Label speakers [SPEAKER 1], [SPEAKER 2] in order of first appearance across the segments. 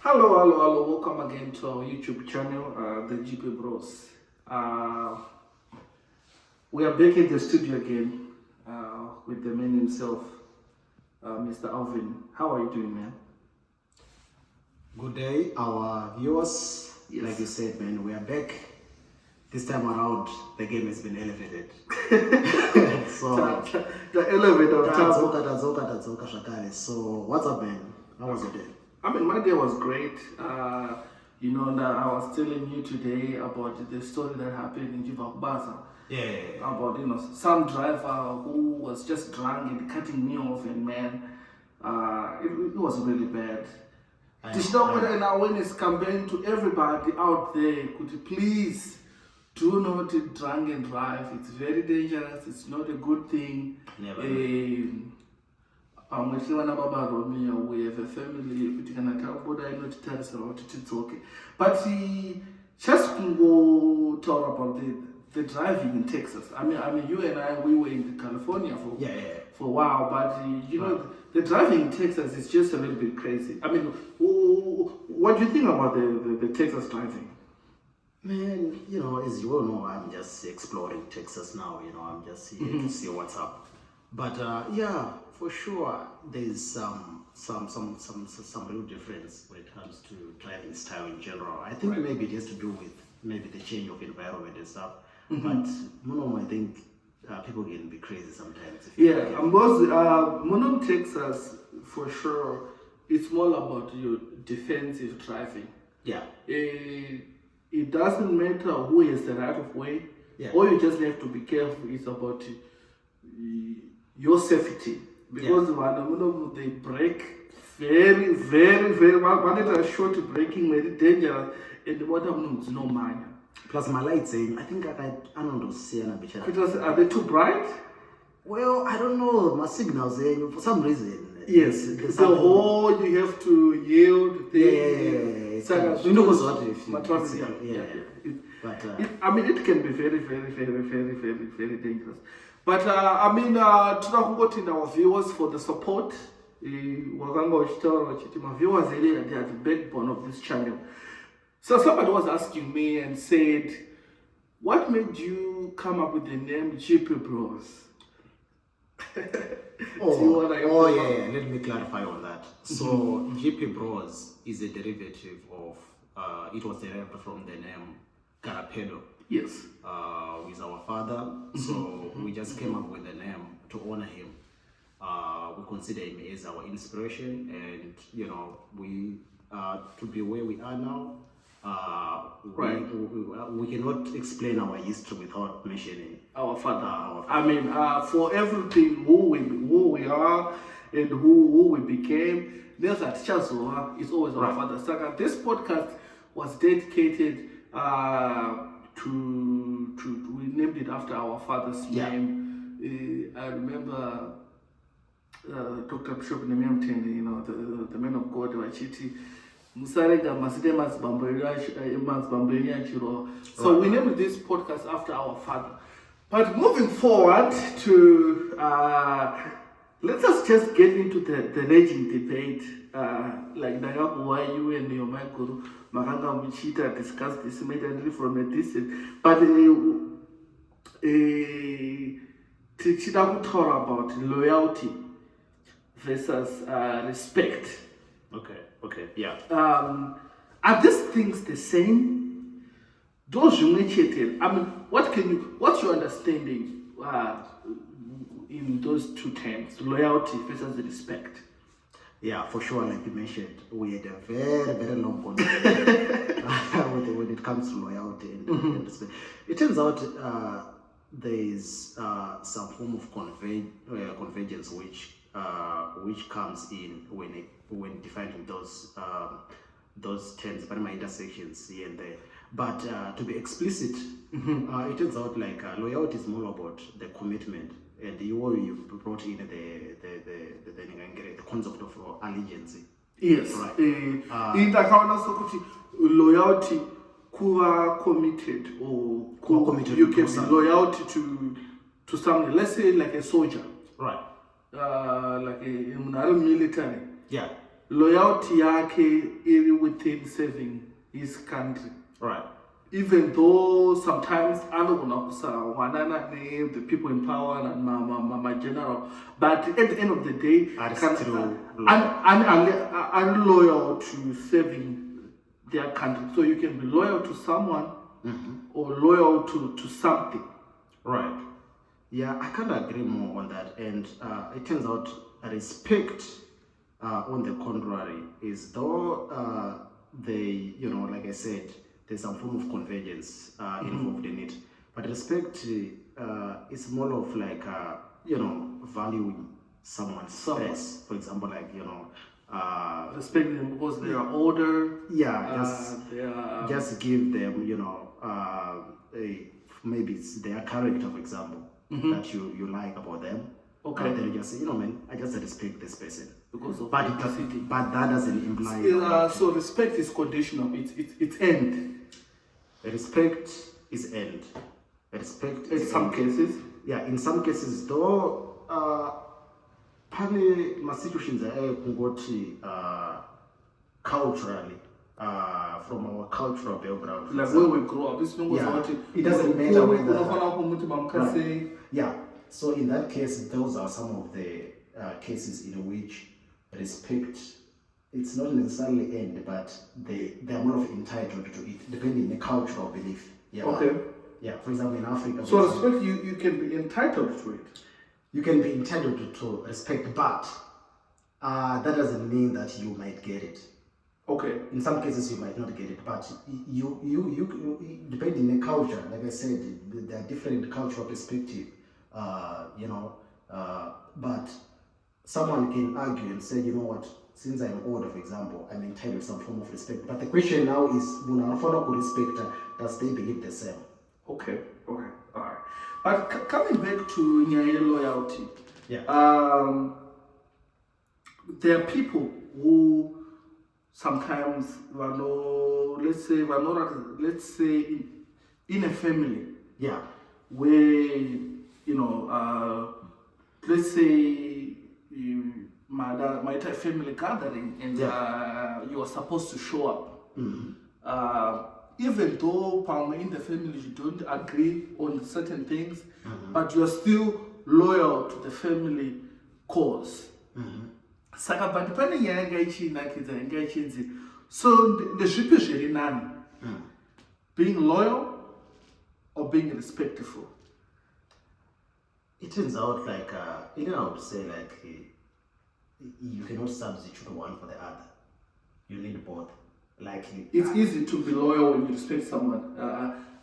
[SPEAKER 1] Hello. Welcome again to our YouTube channel, the GP Bros. We are back in the studio again with the man himself, Mr. Alvin. How are you doing, man?
[SPEAKER 2] Good day, our viewers.
[SPEAKER 1] Yes.
[SPEAKER 2] Like you said, man, we are back. This time around, the game has been elevated. So,
[SPEAKER 1] the elevator.
[SPEAKER 2] tadzoka shakali. So, what's up, man? How was your day?
[SPEAKER 1] I mean, my day was great. Now I was telling you today about the story that happened in Jivabaza.
[SPEAKER 2] Yeah.
[SPEAKER 1] About some driver who was just drunk and cutting me off, and man, it was really bad. When awareness campaign to everybody out there, could you please do not drunk and drive? It's very dangerous. It's not a good thing.
[SPEAKER 2] Never.
[SPEAKER 1] We have a family, we can tell it's okay. But just go talk about the driving in Texas. I mean, you and I, we were in California for a while, but the driving in Texas is just a little bit crazy. I mean, what do you think about the Texas driving?
[SPEAKER 2] Man, as you all know, I'm just exploring Texas now. I'm just here to see what's up. But yeah, for sure, there's some real difference when it comes to driving style in general. I think maybe it has to do with maybe the change of environment and stuff. But I think people can be crazy sometimes.
[SPEAKER 1] Monom Texas, for sure, it's more about your defensive driving.
[SPEAKER 2] Yeah.
[SPEAKER 1] It doesn't matter who has the right of way.
[SPEAKER 2] Yeah.
[SPEAKER 1] All you just have to be careful is about your safety. Because they break very, very, very well. But it's a short braking, very dangerous. And what happens is no money.
[SPEAKER 2] Plus my lights saying, I think I don't know.
[SPEAKER 1] Because are they too bright?
[SPEAKER 2] Well, I don't know. My signals saying for some reason.
[SPEAKER 1] Yes. The whole you have to yield. It can be very, very, very, very, very, very dangerous. But to our viewers for the support. My viewers they are the backbone of this channel. So somebody was asking me and said, what made you come up with the name GP Bros?
[SPEAKER 2] Let me clarify on that. So GP Bros is a derivative of, it was derived from the name Carapello.
[SPEAKER 1] Yes.
[SPEAKER 2] With our father. So we just came up with the name to honor him. We consider him as our inspiration, and we to be where we are now. We cannot explain our history without mentioning
[SPEAKER 1] our father. For everything who we are and who we became, there's a Chazoa is always our father. So this podcast was dedicated to we named it after our father's name. I remember Dr. Bishop Nemiamtende, the man of God, Wachiti. So we named this podcast after our father. But moving forward to let us just get into the raging debate. Like why you and your man Guru Makanga Michita discuss this matter from a distance. But to talk about loyalty versus respect.
[SPEAKER 2] Okay, yeah.
[SPEAKER 1] Are these things the same? Those related. What's your understanding in those two terms, loyalty versus respect?
[SPEAKER 2] Yeah, for sure, like you mentioned, we had a very, very long conversation when it comes to loyalty and respect. It turns out there is some form of convergence which comes in when defining those terms, but my intersections here and there. But to be explicit, it turns out like loyalty is more about the commitment, and you brought in the concept of allegiance.
[SPEAKER 1] Yes.
[SPEAKER 2] Right.
[SPEAKER 1] Loyalty, kuva committed or you can be loyalty to something. Let's say like a soldier.
[SPEAKER 2] Right.
[SPEAKER 1] Like a military.
[SPEAKER 2] Yeah.
[SPEAKER 1] loyalty yake iri within serving his country.
[SPEAKER 2] Right.
[SPEAKER 1] Even though sometimes anogona kusawanana the people in power and my general, but at the end of the day, I'm loyal to serving their country. So you can be loyal to someone or loyal to something.
[SPEAKER 2] Right. Yeah, I can't agree more on that. And it turns out respect, on the contrary, is though they, like I said, there's some form of convergence involved in it. But respect is more of like, valuing someone's space. For example, like,
[SPEAKER 1] respecting them because they are older.
[SPEAKER 2] Yeah, just give them, maybe it's their character, for example, that you like about them.
[SPEAKER 1] Okay.
[SPEAKER 2] Then you just say, man, I just respect this person.
[SPEAKER 1] Because of
[SPEAKER 2] but that doesn't imply.
[SPEAKER 1] So respect is conditional. It's end.
[SPEAKER 2] Respect is end. Respect
[SPEAKER 1] in
[SPEAKER 2] is
[SPEAKER 1] some
[SPEAKER 2] end.
[SPEAKER 1] cases.
[SPEAKER 2] Yeah, in some cases though, pane ma-situations kungoti culturally, from our cultural background.
[SPEAKER 1] Like where we grew up,
[SPEAKER 2] it doesn't matter whether. Yeah. So in that case, those are some of the cases in which respect, it's not necessarily end, but they are more of entitled to it, depending on the cultural belief. Yeah.
[SPEAKER 1] Okay.
[SPEAKER 2] Yeah, for example, in Africa.
[SPEAKER 1] So respect, you can be entitled to it.
[SPEAKER 2] You can be entitled to respect, but that doesn't mean that you might get it.
[SPEAKER 1] Okay.
[SPEAKER 2] In some cases, you might not get it, but you depending on the culture, like I said, there are different cultural perspectives. But someone can argue and say, you know what, since I'm older, for example, I'm entitled to some form of respect. But the question now is, respect, does they believe the same?
[SPEAKER 1] Okay, all right. But coming back to loyalty, there are people who sometimes, let's say in a family, where let's say my family gathering and you are supposed to show up. Even though in the family you don't agree on certain things, but you are still loyal to the family cause. Saka but pane nyaya ingaichidzi so ndezvipi zviri nani, being loyal or being respectful?
[SPEAKER 2] It turns out like I would say like you cannot substitute one for the other. You need both. Like
[SPEAKER 1] it's easy to be loyal when you respect someone.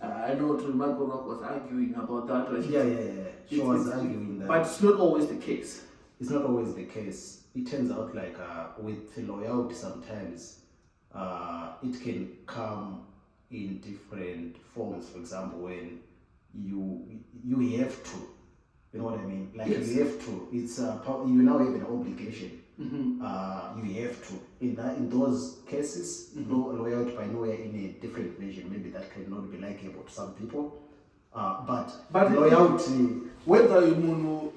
[SPEAKER 1] I know Marco was arguing about that. Right?
[SPEAKER 2] Yeah. She was arguing that.
[SPEAKER 1] But it's not always the case.
[SPEAKER 2] It's not always the case. It turns out like with loyalty sometimes it can come in different forms. For example, when you have to, you know what I mean? Like you have to. It's you now have an obligation. You have to. In those cases, loyalty by nowhere in a different version. Maybe that cannot be likable to some people. But loyalty,
[SPEAKER 1] whether you munu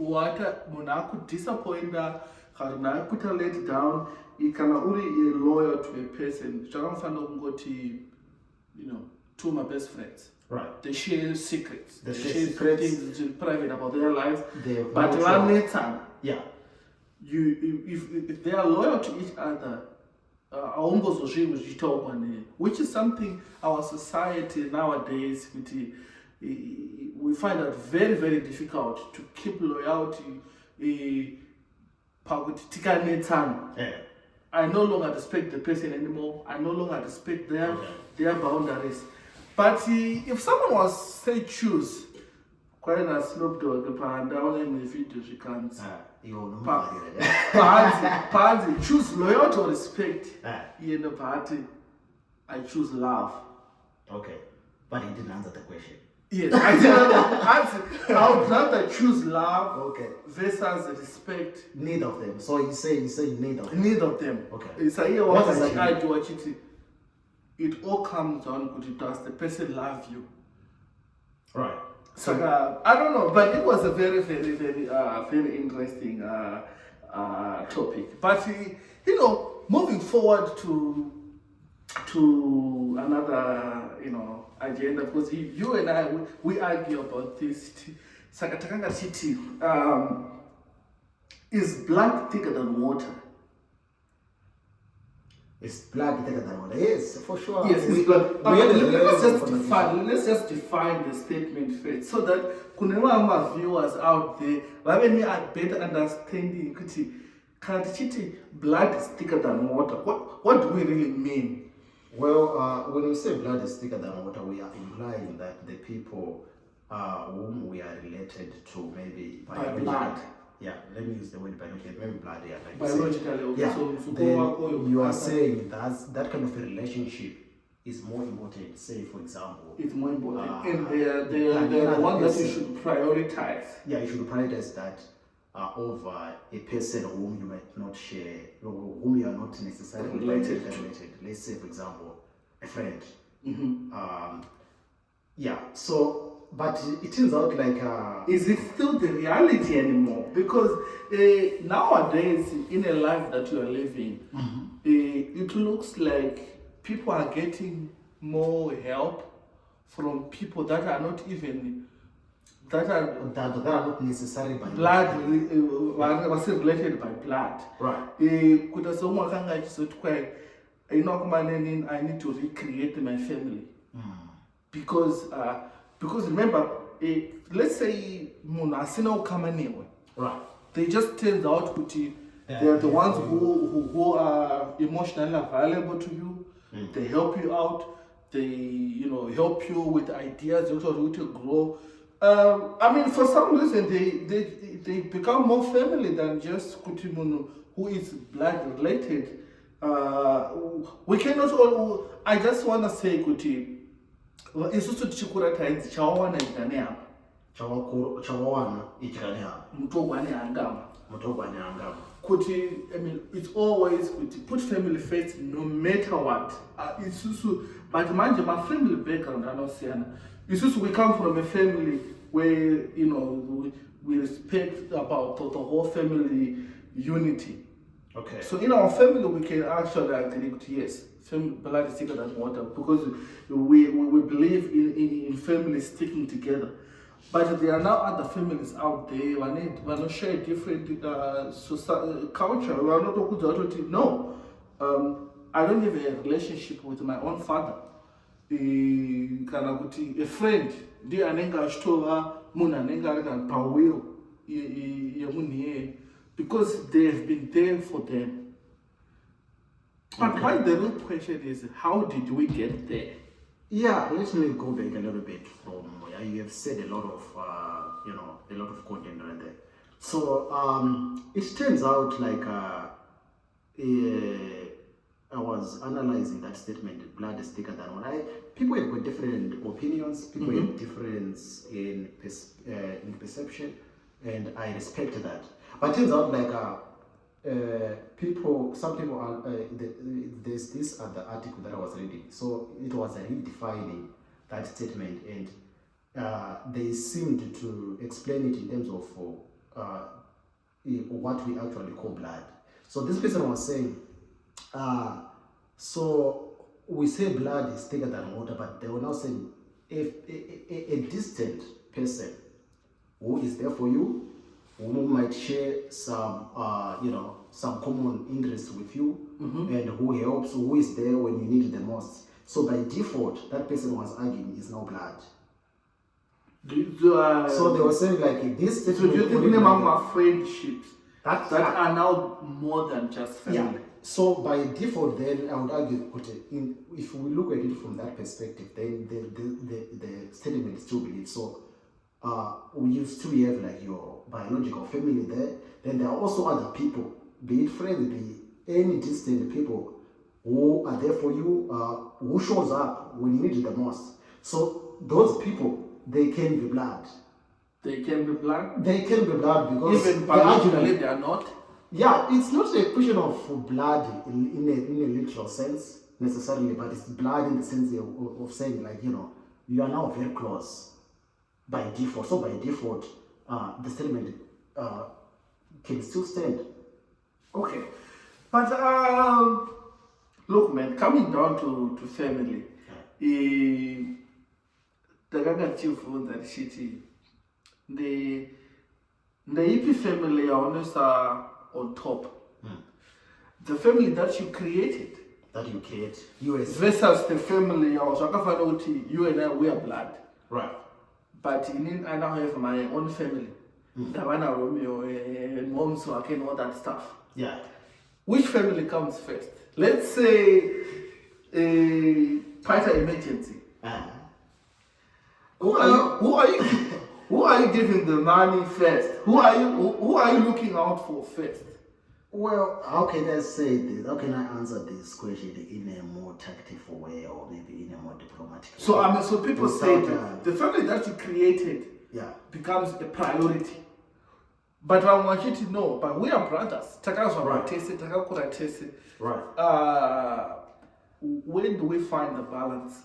[SPEAKER 1] disappointer, kana let down, you can only be loyal to a person. Two of my best friends.
[SPEAKER 2] Right.
[SPEAKER 1] They share secrets.
[SPEAKER 2] They
[SPEAKER 1] share
[SPEAKER 2] secrets.
[SPEAKER 1] Things private about their lives.
[SPEAKER 2] But
[SPEAKER 1] later,
[SPEAKER 2] yeah.
[SPEAKER 1] If they are loyal to each other, which is something our society nowadays we find it very, very difficult to keep loyalty. I no longer respect the person anymore. I no longer respect their boundaries. But if someone was say choose, quite a Snoop Dogg, down in the video she can't. Party choose loyalty or respect. In the party, I choose love.
[SPEAKER 2] Okay, but he didn't answer the question.
[SPEAKER 1] Yes, I didn't answer. I would rather choose love versus respect.
[SPEAKER 2] Neither of them. So you say neither of them.
[SPEAKER 1] Neither of them.
[SPEAKER 2] Okay.
[SPEAKER 1] It's a year what I do watch it. It all comes down to does the person love you?
[SPEAKER 2] Right.
[SPEAKER 1] So I don't know, but it was a very, very, very, very interesting topic. But moving forward to another, agenda, because you and I, we argue about this. Sakatakanga City, is blood thicker than water?
[SPEAKER 2] It's blood thicker than water. Yes, for sure.
[SPEAKER 1] Yes, it's blood. Let's just define the statement first, so that kunewa viewers out there, when a better understanding, blood is thicker than water. What do we really mean?
[SPEAKER 2] Well, when we say blood is thicker than water, we are implying that the people whom we are related to, maybe
[SPEAKER 1] by blood.
[SPEAKER 2] Yeah, let me use the word biologically, maybe blood, yeah. Like
[SPEAKER 1] biologically, okay.
[SPEAKER 2] Yeah,
[SPEAKER 1] so
[SPEAKER 2] then you are saying that kind of a relationship is more important, say, for example.
[SPEAKER 1] It's more important. And they're the one that you should prioritize.
[SPEAKER 2] Yeah, you should prioritize that over a person whom you might not share, or whom you are not necessarily related. Let's say, for example, a friend.
[SPEAKER 1] Mm-hmm.
[SPEAKER 2] Yeah, so, but it turns out like...
[SPEAKER 1] is it still the reality anymore? Because nowadays, in a life that you are living, it looks like people are getting more help from people that are not even... that are
[SPEAKER 2] not necessarily by
[SPEAKER 1] blood, was related by blood.
[SPEAKER 2] Right.
[SPEAKER 1] I need to recreate my family. Because remember, let's say
[SPEAKER 2] right.
[SPEAKER 1] They just turns out to they're the ones who are emotionally available to you. They help you out. They help you with ideas, to grow. I mean, for some reason, they become more family than just Kutimuno, who is blood related. We cannot all. I just want to say, Kuti, isusu tichikura taidzi chawawana igane apa.
[SPEAKER 2] Chawawana igane apa.
[SPEAKER 1] Mutogwane angama. Kuti, I mean, it's always Kuti, put family first no matter what. Isusu, but manje my family background anosiana. Isusu, we come from a family where we respect about the whole family unity.
[SPEAKER 2] Okay.
[SPEAKER 1] So in our family we can actually agree to yes, blood is thicker than water, because we believe in families sticking together. But there are now other families out there who not share different culture. We are not talking no. I don't have a relationship with my own father. A friend, they anenga ashtoa muna anenga arika pawiro because they have been there for them. But why the real question is, how did we get there?
[SPEAKER 2] Yeah, let me go back a little bit from you have said a lot of a lot of content right there. So it turns out like I was analyzing that statement, blood is thicker than water. People have got different opinions, people have difference in perception, and I respect that. But it turns out like some people are, there's this other article that I was reading, so it was redefining that statement, and they seemed to explain it in terms of what we actually call blood. So this person was saying, so we say blood is thicker than water, but they were now saying if a distant person who is there for you, who might share some some common interests with you, and who helps, who is there when you need it the most. So by default, that person was arguing is now blood. So they were saying like this.
[SPEAKER 1] So do you think among friendships that are now more than just family?
[SPEAKER 2] Yeah. So by default, then I would argue, if we look at it from that perspective, then the statement is still believed. So you still have like your biological family there. Then there are also other people, be it friends, be any distant people who are there for you, who shows up when you need it the most. So those people, they can be blood.
[SPEAKER 1] They can be blood?
[SPEAKER 2] They can be blood because
[SPEAKER 1] even biologically they are not?
[SPEAKER 2] Yeah, it's not a question of blood in a literal sense necessarily, but it's blood in the sense of saying like, you are now very close by default. So by default, the statement can still stand.
[SPEAKER 1] Okay. But look, man, coming down to family, takangachivhunza tichiti ndeipi family yaunesa on top, the family that you created versus the family zvakafanira kuti you and I, we are blood,
[SPEAKER 2] right?
[SPEAKER 1] But I now have my own family, ndavana Romeo and moms wake and all that stuff.
[SPEAKER 2] Yeah.
[SPEAKER 1] Which family comes first? Let's say quite an emergency. Who are you giving the money first? Who are you looking out for first?
[SPEAKER 2] Well, how can I say this? How can I answer this question in a more tactful way, or maybe in a more diplomatic way?
[SPEAKER 1] So so people say that the family that you created becomes a priority. But I want you to know, but we are brothers.
[SPEAKER 2] Right.
[SPEAKER 1] When do we find the balance?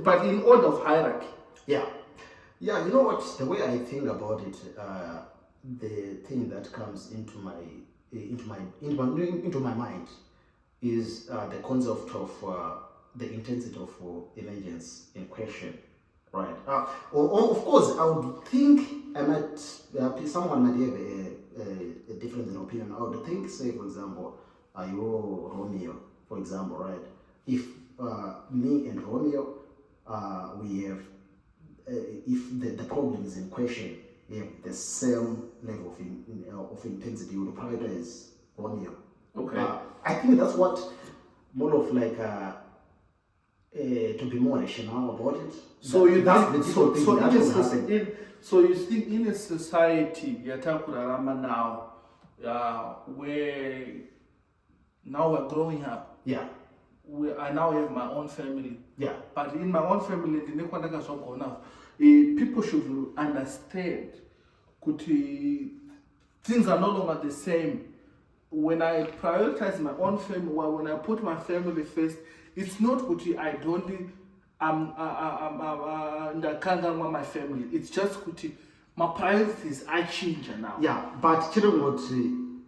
[SPEAKER 1] But in order of hierarchy.
[SPEAKER 2] Yeah. You know what? The way I think about it, the thing that comes into my mind is the concept of the intensity of emergence in question. Right. Of course, I would think someone might have a difference in opinion. I would think, say, for example, you're Romeo, for example, right? If me and Romeo, we have, if the problem is in question, we have the same level of intensity, you would prioritize Romeo.
[SPEAKER 1] Okay.
[SPEAKER 2] I think that's what more of like to be more rational about it.
[SPEAKER 1] So you
[SPEAKER 2] so
[SPEAKER 1] think in a society yatakurarama now, where now we're growing up.
[SPEAKER 2] Yeah.
[SPEAKER 1] I now have my own family.
[SPEAKER 2] Yeah.
[SPEAKER 1] But in my own family, people should understand that things are no longer the same. When I prioritize my own family, when I put my family first, it's not kuti I don't ndakanga my family. It's just kuti my priorities are changing now.
[SPEAKER 2] Yeah, but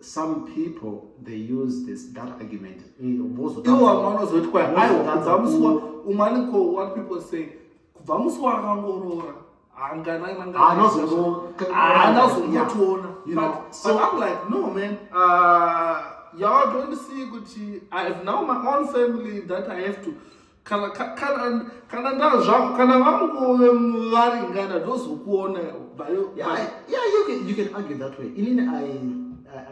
[SPEAKER 2] some people, they use that argument.
[SPEAKER 1] What people say, but I'm like, no, man. Y'all don't see Gucci. I have now my own family that I have to.
[SPEAKER 2] You can argue that way.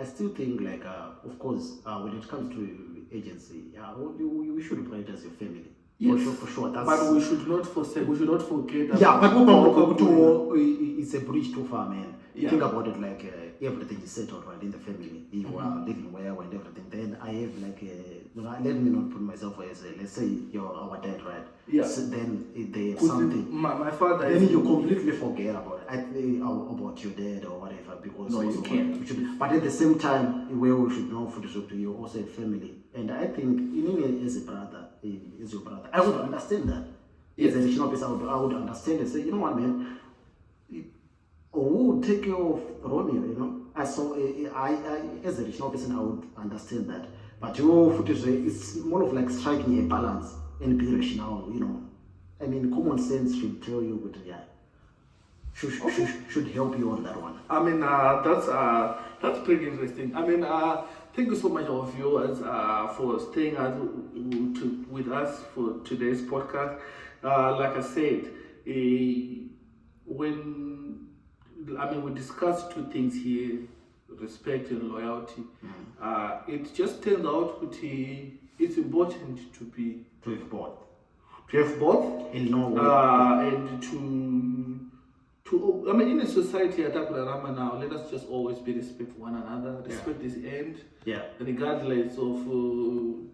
[SPEAKER 2] I still think, like, of course, when it comes to agency, you should prioritize your family.
[SPEAKER 1] Yes.
[SPEAKER 2] For sure.
[SPEAKER 1] But we should not forsake. We should not forget.
[SPEAKER 2] It's a bridge too far, man.
[SPEAKER 1] Yeah.
[SPEAKER 2] Think about it like everything is settled right in the family. You are living well and everything. Then I have like let me not put myself as let's say you're our dad, right?
[SPEAKER 1] Yeah.
[SPEAKER 2] So then they have something.
[SPEAKER 1] My father.
[SPEAKER 2] Then you completely forget about your dad or whatever because
[SPEAKER 1] no, you can't.
[SPEAKER 2] But at the same time, where we should know for the you also have family, and I think as a brother, is your brother. I would understand that. Yes. As a additional person, I would understand and say, you know what, man. Who would take care of Romeo, you know? I as a additional person, I would understand that. But it's more of like striking a balance and be rational, you know. I mean, common sense should tell you, should help you on that one.
[SPEAKER 1] I mean, that's pretty interesting. I mean, thank you so much, our viewers, for staying with us for today's podcast. Like I said, we discussed two things here, respect and loyalty. It just turns out that it's important to have both. To have both?
[SPEAKER 2] In no way.
[SPEAKER 1] And to in a society now, let us just always be respect one another. Respect is end.
[SPEAKER 2] Yeah.
[SPEAKER 1] Regardless of
[SPEAKER 2] who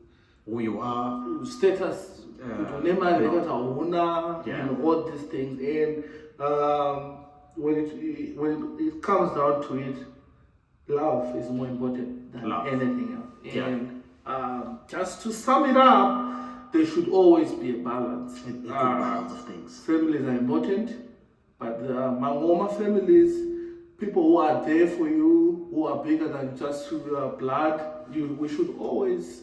[SPEAKER 2] you are,
[SPEAKER 1] status, all these things. And when it comes down to it, love is more important than anything else. And just to sum it up, there should always be a balance.
[SPEAKER 2] A balance of things.
[SPEAKER 1] Families are important, but the Mangoma families people who are there for you, who are bigger than just blood. We should always,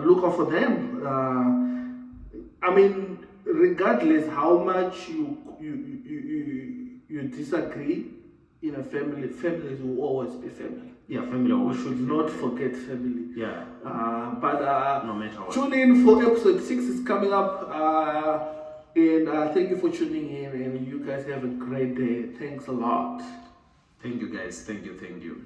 [SPEAKER 1] look out for them. I mean, regardless how much you disagree in a family, families will always be family.
[SPEAKER 2] Yeah, family.
[SPEAKER 1] We should not forget family.
[SPEAKER 2] Yeah.
[SPEAKER 1] But
[SPEAKER 2] No matter what.
[SPEAKER 1] tune in for episode 6 is coming up. And thank you for tuning in. And you guys have a great day. Thanks a lot.
[SPEAKER 2] Thank you, guys. Thank you.